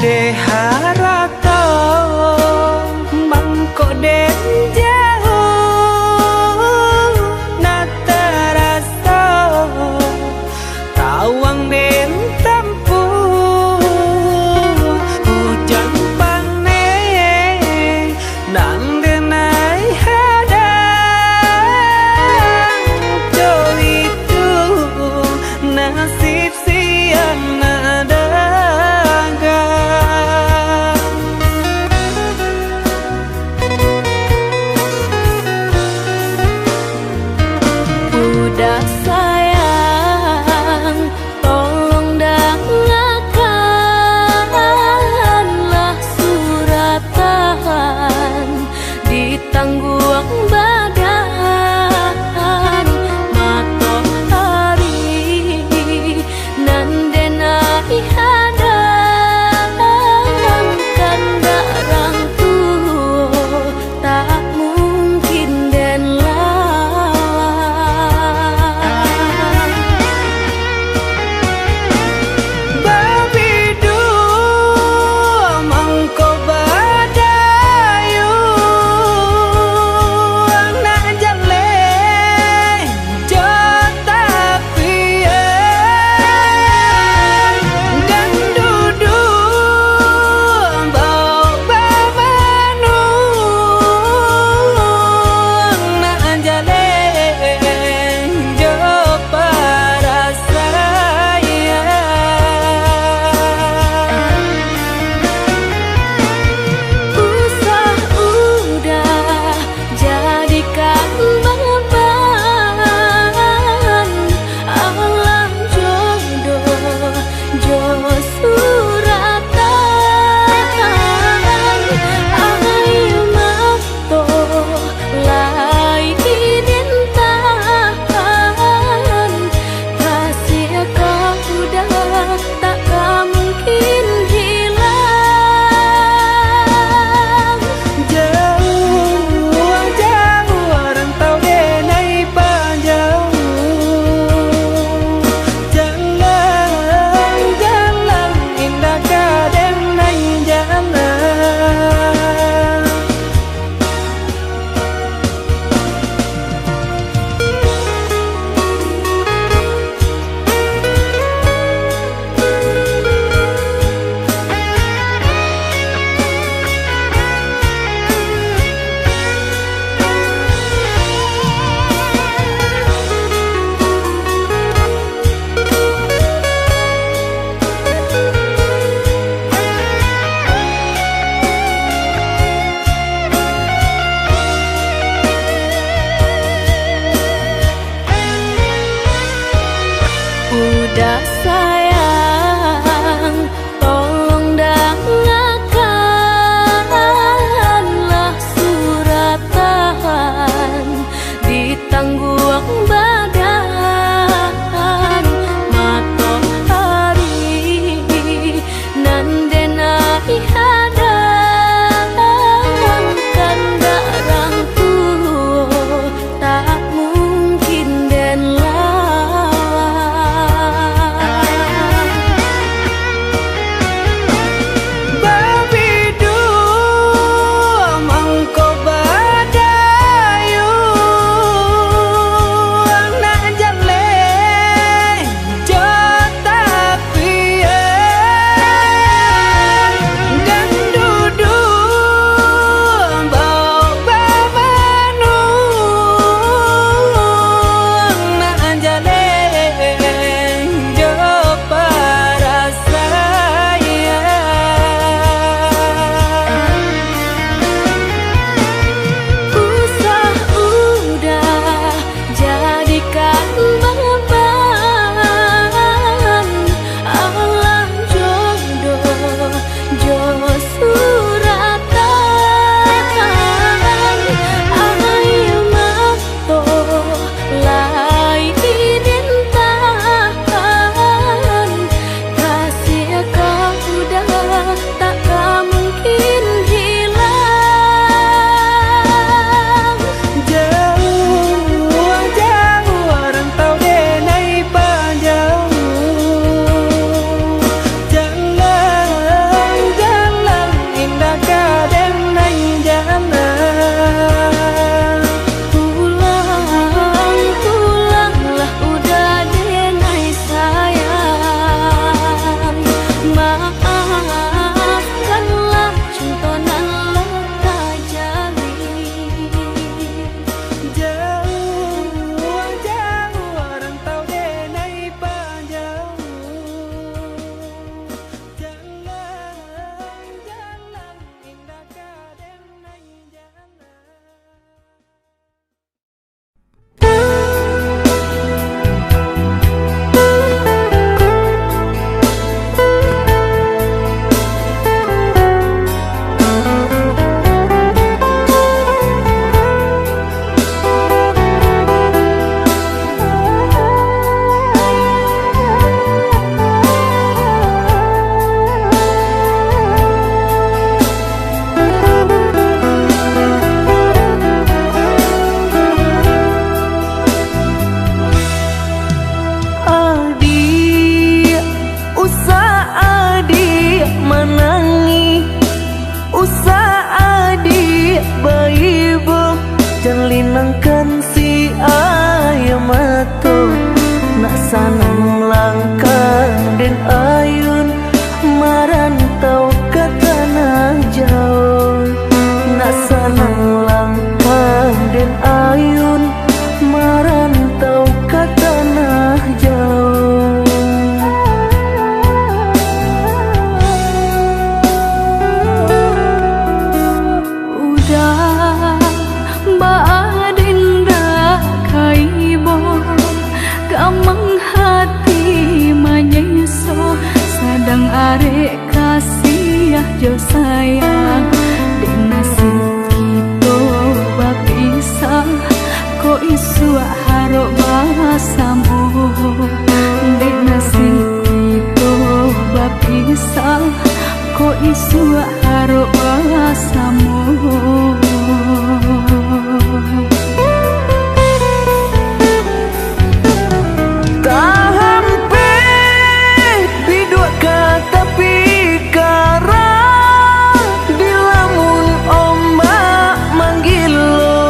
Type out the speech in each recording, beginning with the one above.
Deharato mangko den jauh nataraso tawang den tempuh hujan pane nang denai hadang jo itu nasib siang nadaga maafkanlah contonan leka jali. Jauh jauh rantau denai panjang, jalan jalan indah kadenai jalan. Adik, usah adik menangi, usah adik bayi-bo, jangan linangkan si ayam mato. Nak sanang langkah dan ayun marantau ke tanah jauh. Nak sanang langkah dan ayun marantau ke tanah jauh. Udah baadinda kaibo kamang hati manyeso sadang arek kasih jo sayang di nasib kita bapisah ko isu harok bahasamu di nasib kita bapisah ko isu harok bahasamu. Tak hampir biduk kata pikara, dilamun ombak manggil lo.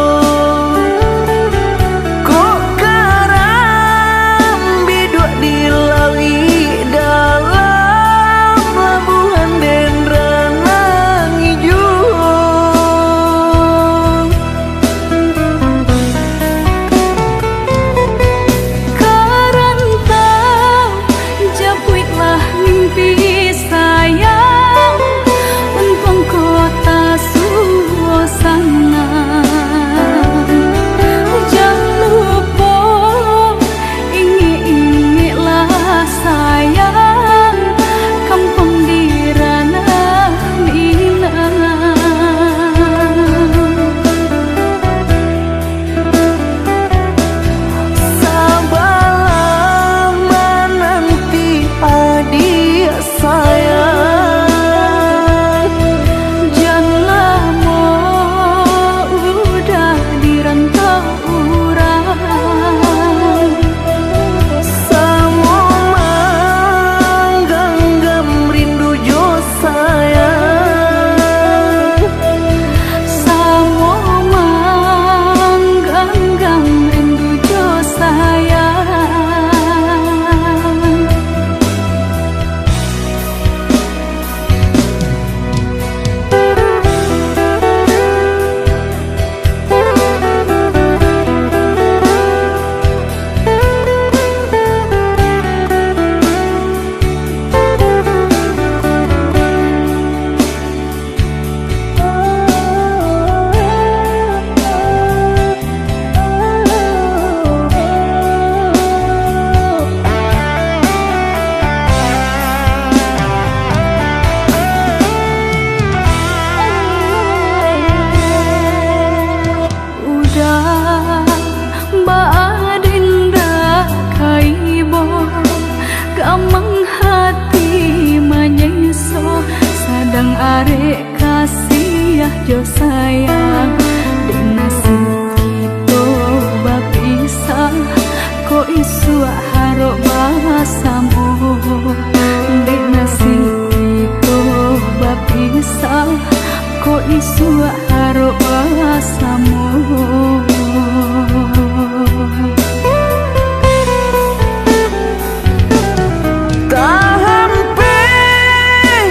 Kok karam biduk dilawi dalam pelabuhan Dendrang hijau. Karantau japuitlah mimpi sayang untung kota suasana. Jangan lupa ingi-ingilah sayang kampung di ranah Minang. Sabarlah menanti adik sayang, Janganlah mau udah dirantau orang. semua menggenggam rindu jo sayang. Samo manggang rindu jo sayang. Udah baadinda kaibo kamang hati manyeso sadang arek kasih jo sayang di nasib kita bapisah ko isu harok bahasamu di nasib kita bapisah ko isu harok bahasamu. Tak hampir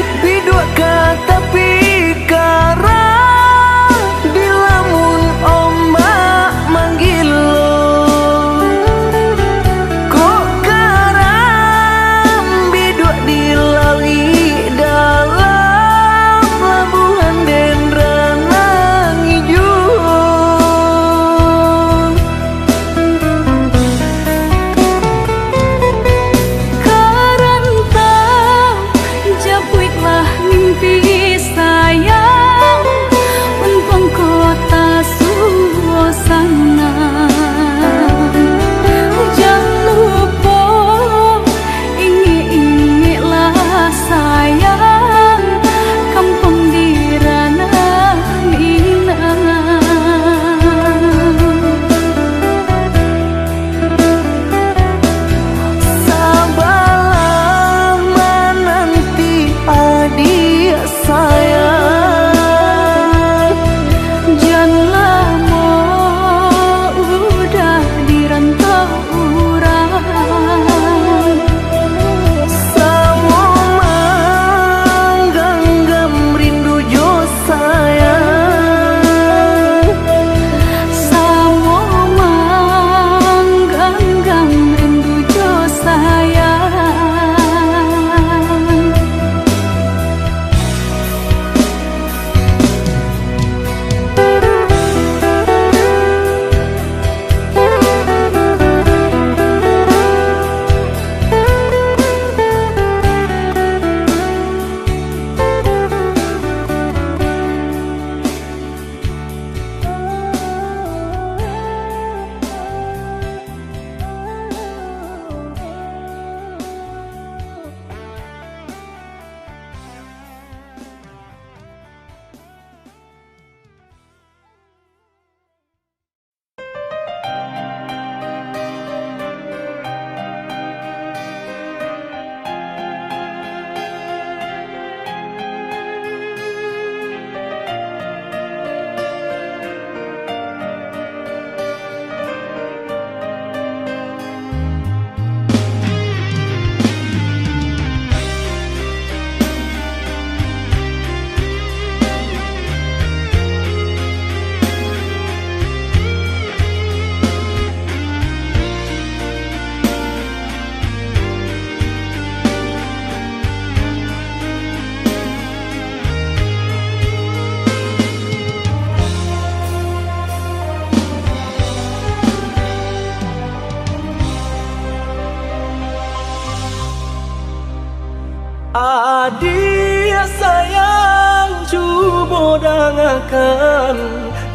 dia sayang cuba dangakan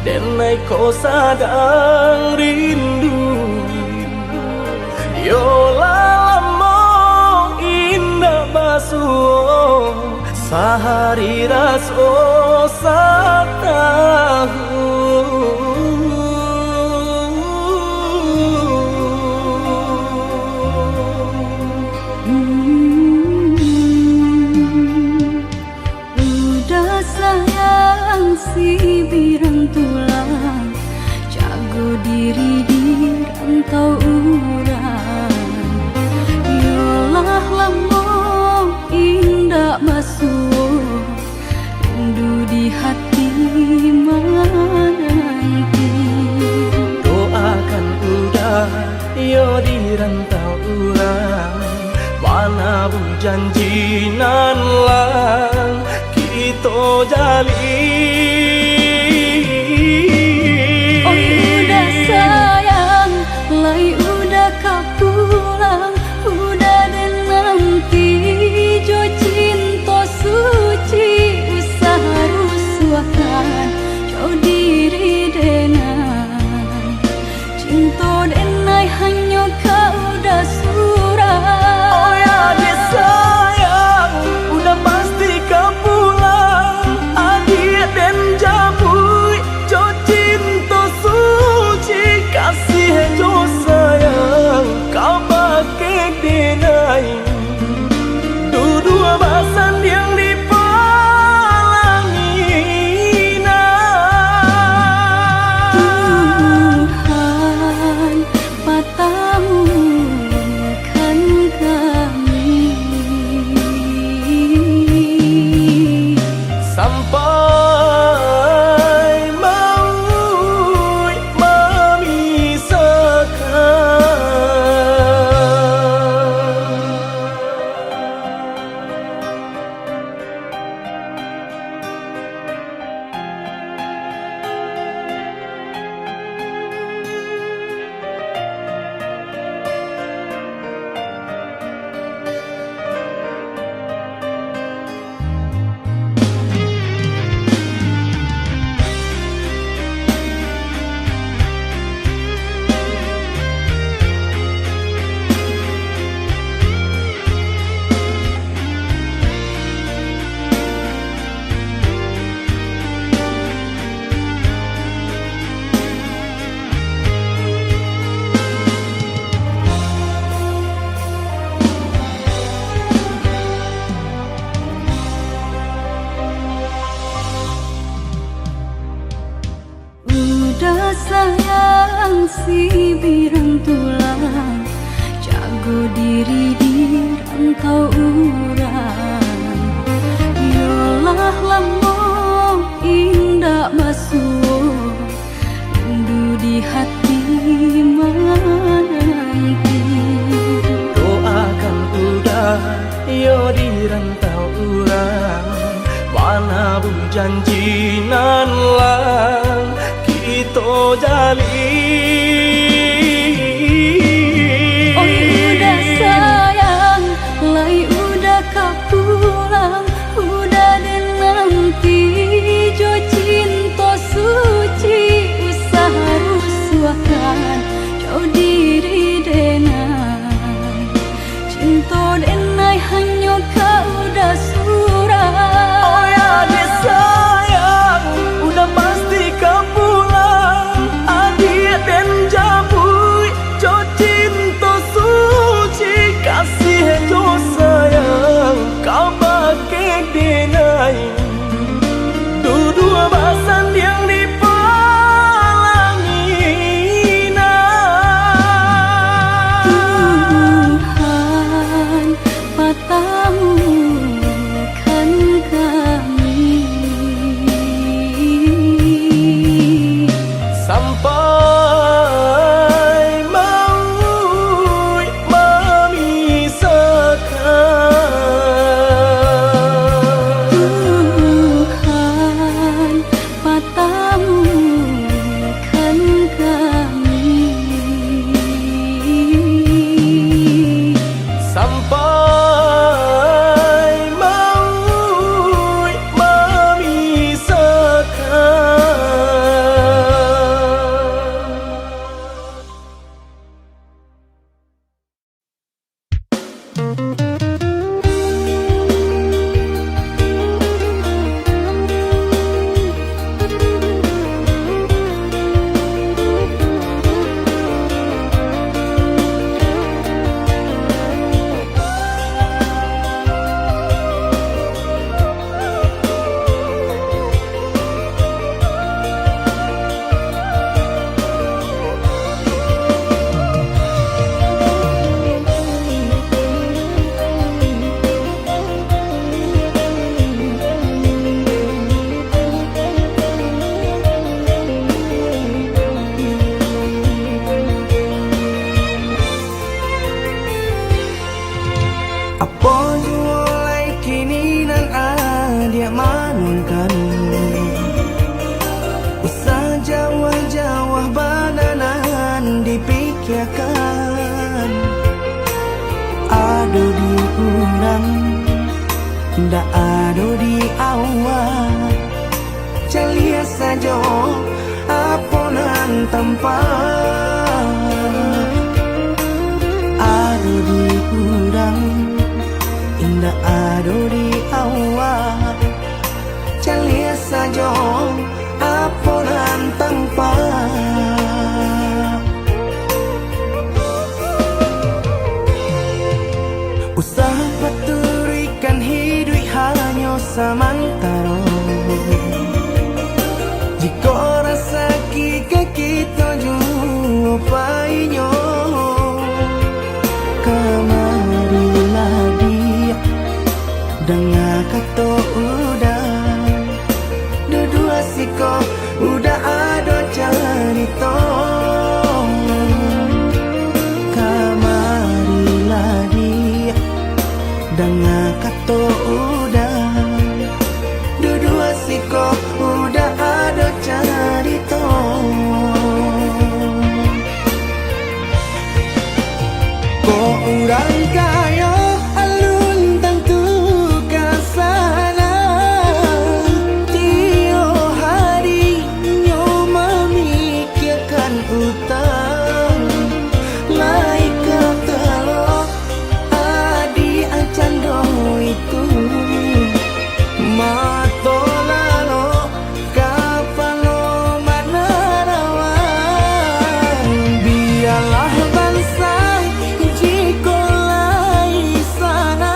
denai ko sadang rindu yo lamo indah basuh sehari raso satahu. Udah sayang si birang tulang jago diri di rantau urang yolah lambung indah basuh rindu di hati menanti Doakan udah yo di rantau urang mana bu janji nan lang kita jalin. Oh udah sayang lai udah kau pulang udah dan nanti jo cinta suci usaha rusuakan jo diri denai cinta denai hanya kau udah surah. Oh ya dia sayang udah pasti kau pulang adik dan jabui jo cinta suci kasih jo sayang kau pakai denai dua bahasan yang dipalangina Tuhan patahkan kami sampai mau udah sayang si birang tulang jago diri di rantau urang yolah lambung indah basuh rindu di hati menanti doakan udah yo di rantau urang mana bu janji nan lang kita jalin. Oh udah sayang lai udah kau pulang udah dan nanti jo cinta suci usaha rusuakan jo diri denai cinta denai hanya kau udah surah. Oh ya dia sayang udah pasti kau pulang adik dan kan usah jauh-jauh bananan dipikirkan. Ado di urang ndak ado di awak, celia saja aponan tempat. Ado di urang ndak ado di awak, celia saja aponan tempat. Usah paturikan hidup hanya samantara. Jika rasa kita jumpai-nya, kamarilah dia dengar kata udah dua siko udah ada cerita. Kamarilah dia dengar kata udah dua siko udah ada cerita. Kok urang kaya alun tentu kasana, tio hari nyo memikirkan utang. Laika telok adi acando itu mato lalo kapalo manarawan. Biarlah bangsa jiko lai sana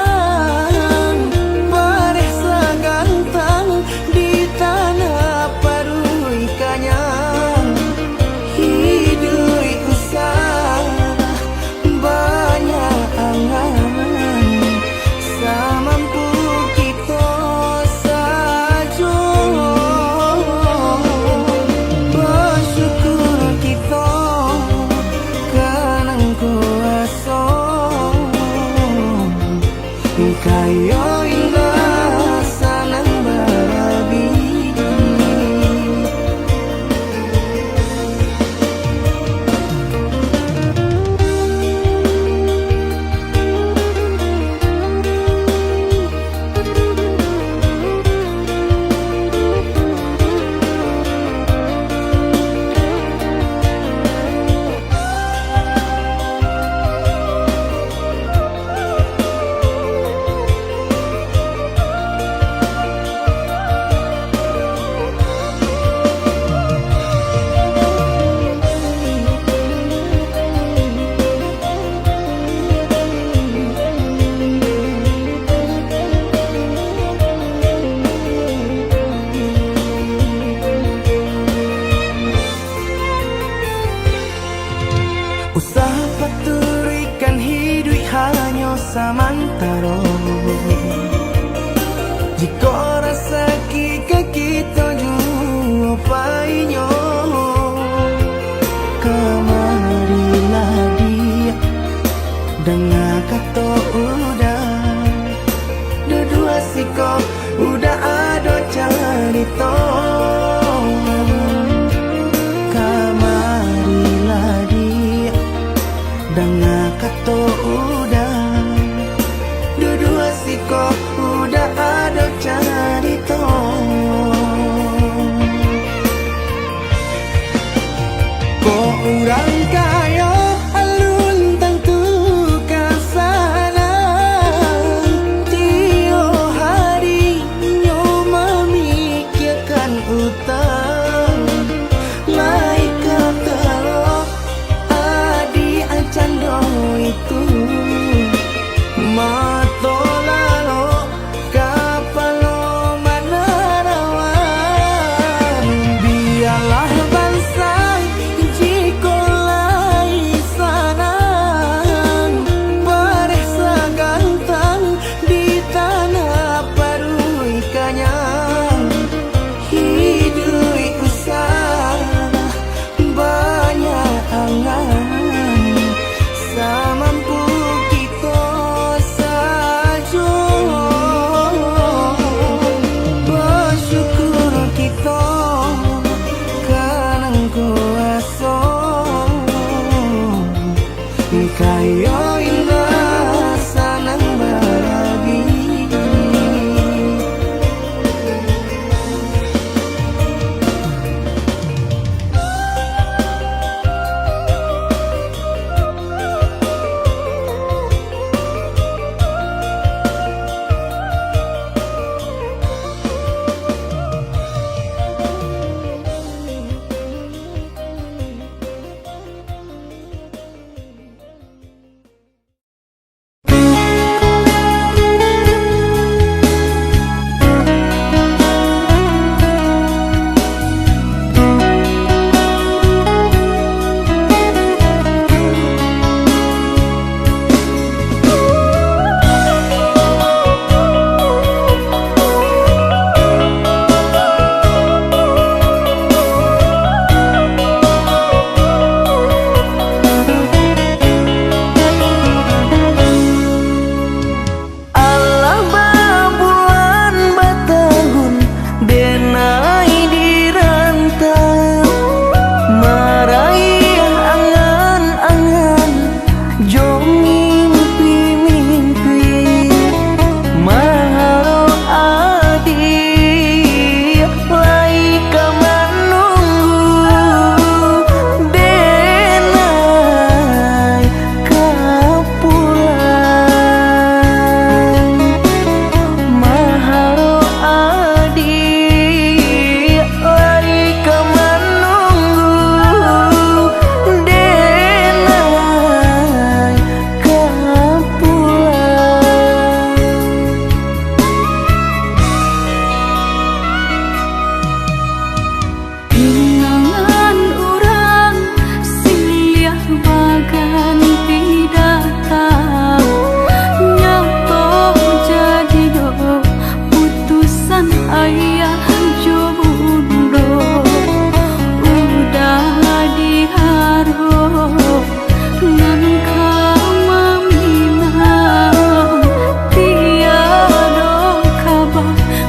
paresa gantang di tanah parui kanyang. Hidui usah banyak angan, samampu kita saja. Bersyukur kita kanang kuasa kaya indah sanang barabi. Usah paturikan hidup hanya samantara. Jika rasa kita jumpai-nya, kamarilah dia dengar kata udah dua siko udah ada cerita. Kamarilah dia dengar kata udah dua siko udah ada cerita.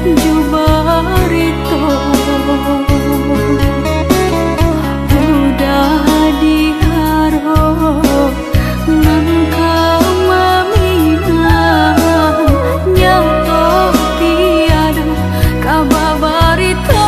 jubarito udah diharap nangka maminang nyato tiada kabarito.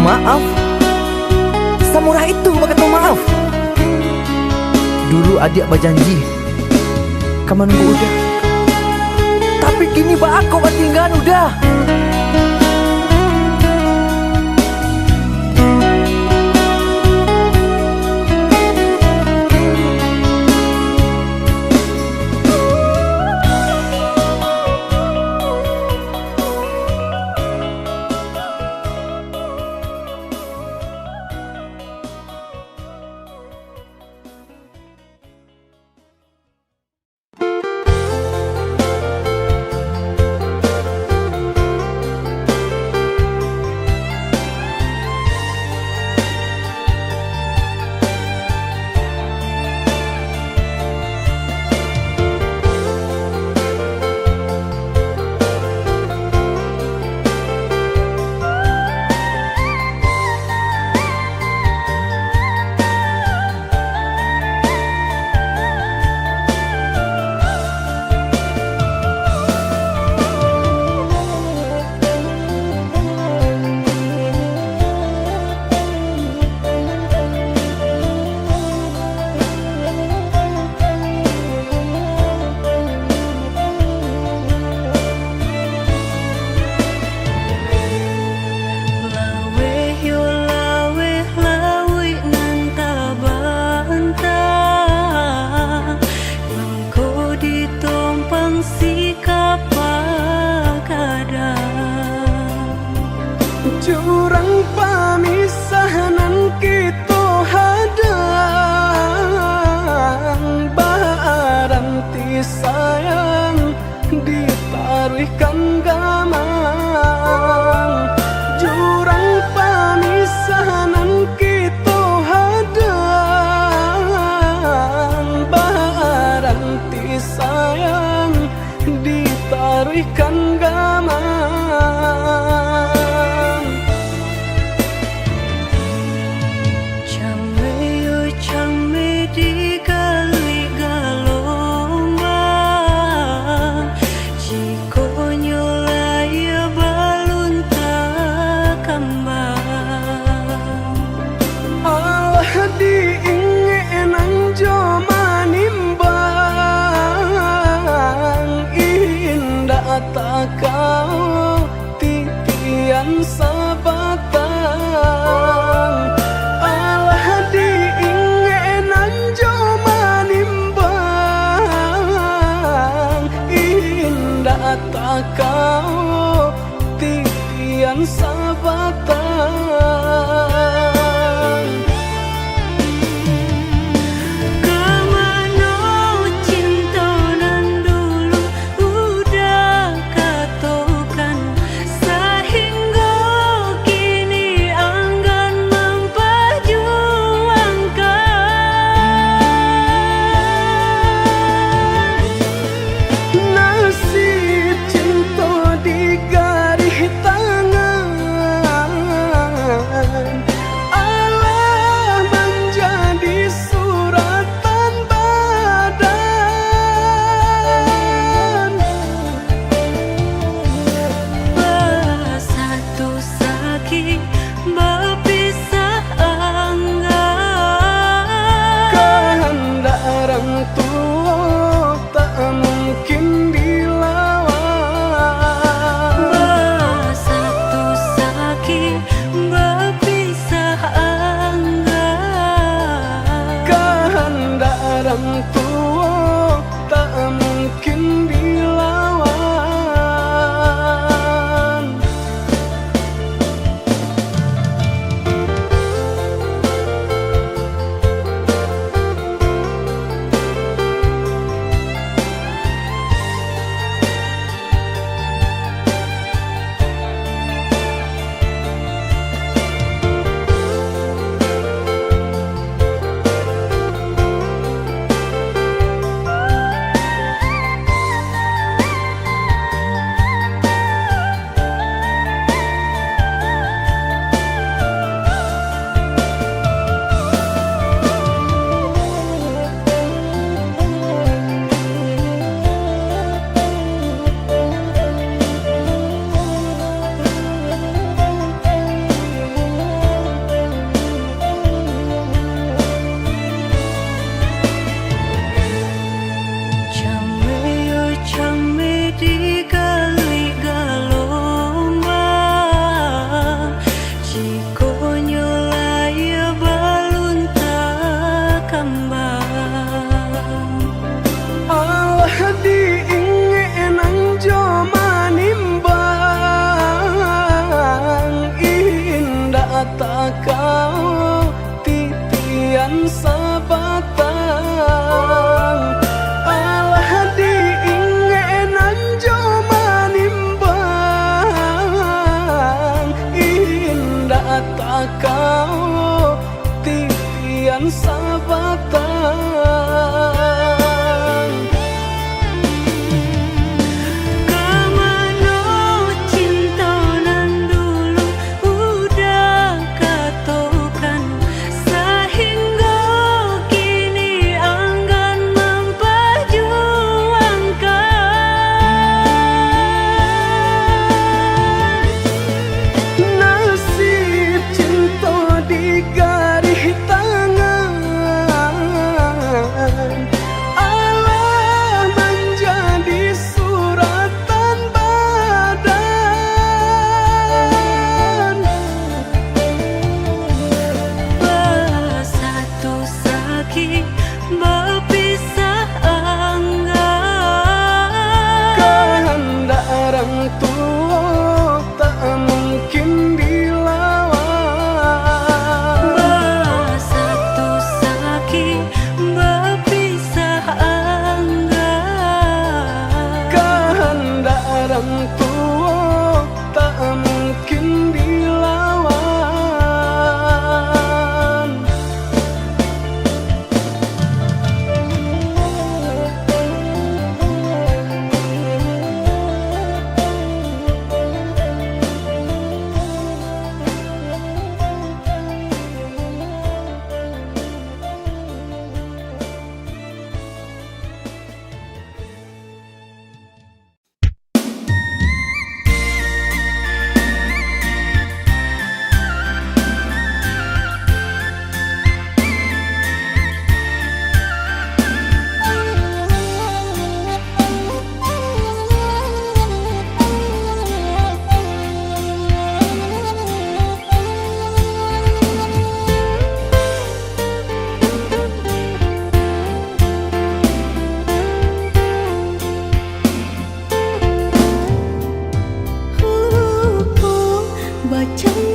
Maaf, samurah itu bakal maaf. Dulu adik berjanji kamu nunggu udah, tapi kini aku tinggal udah. Jurang pamisahan kita hadang, baranti sayang ditaruhkan gamang. Jurang pamisahan kita hadang, baranti sayang ditaruhkan gamang. Kau titian sabatang, alah diingenan jo manimbang. Indah tak kau titian sabatang. Orang tua tak mungkin dilawan. Tak kau titian sabatang, alah diingenan jo manimbang. Indah tak kau titian sabatang. Garis tangan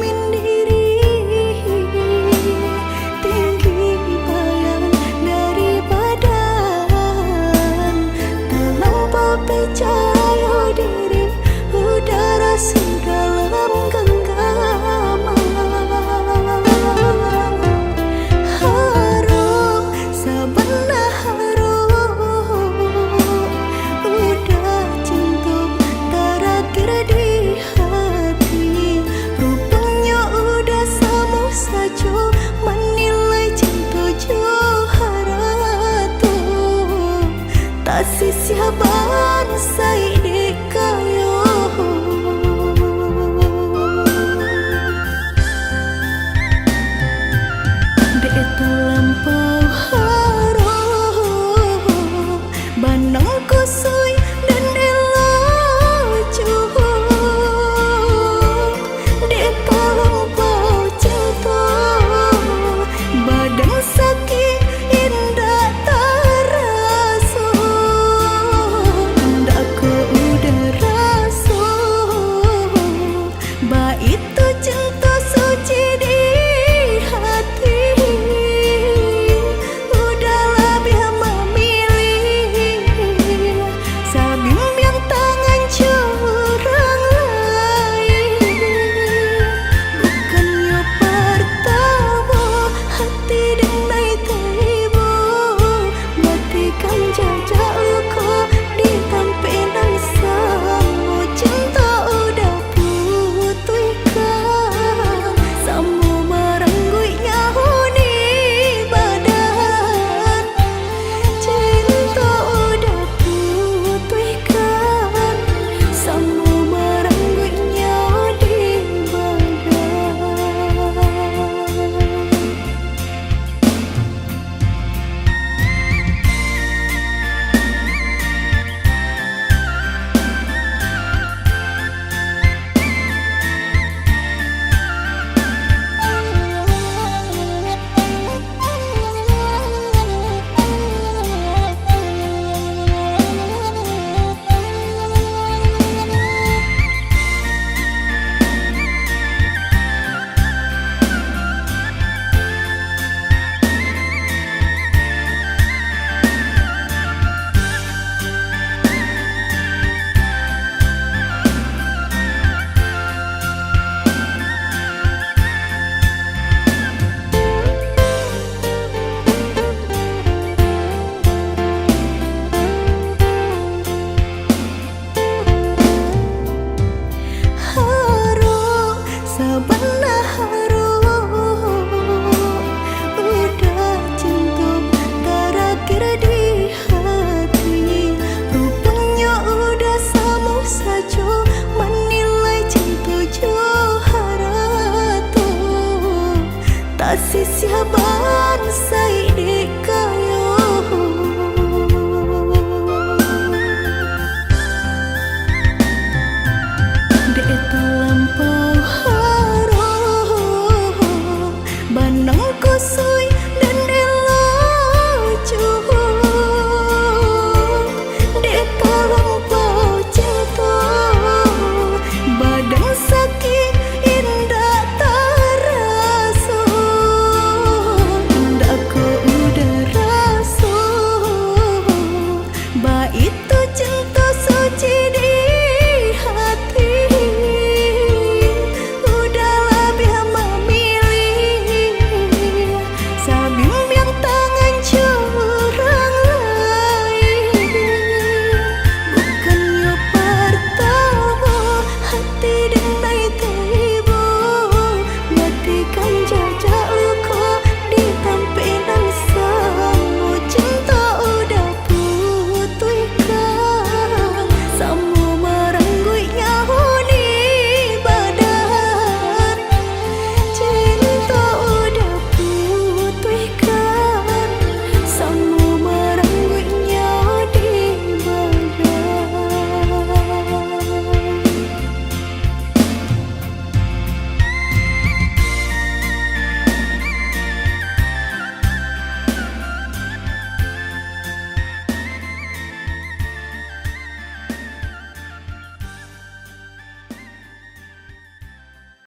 menyendiri, tinggi bayang dari badan, tak lampau percaya diri, udara sedalam genggaman. Harum, sabana harum, udah cinta terakhir di hati. Rupanya udah sama saja menilai cinta Johara tuh. Tak sisiaban saya dikayo. Itu lampau harum, bandang kusui dan elaju. Itu lampau cinta, badan sakit indah terasa. Ndak ku udah rasa, ba itu cinta suci di hati. Sabana harum, udah cinta terakhir di hati. Rupanya udah sama saja menilai cinta Johara tuh. Tak sisiaban saya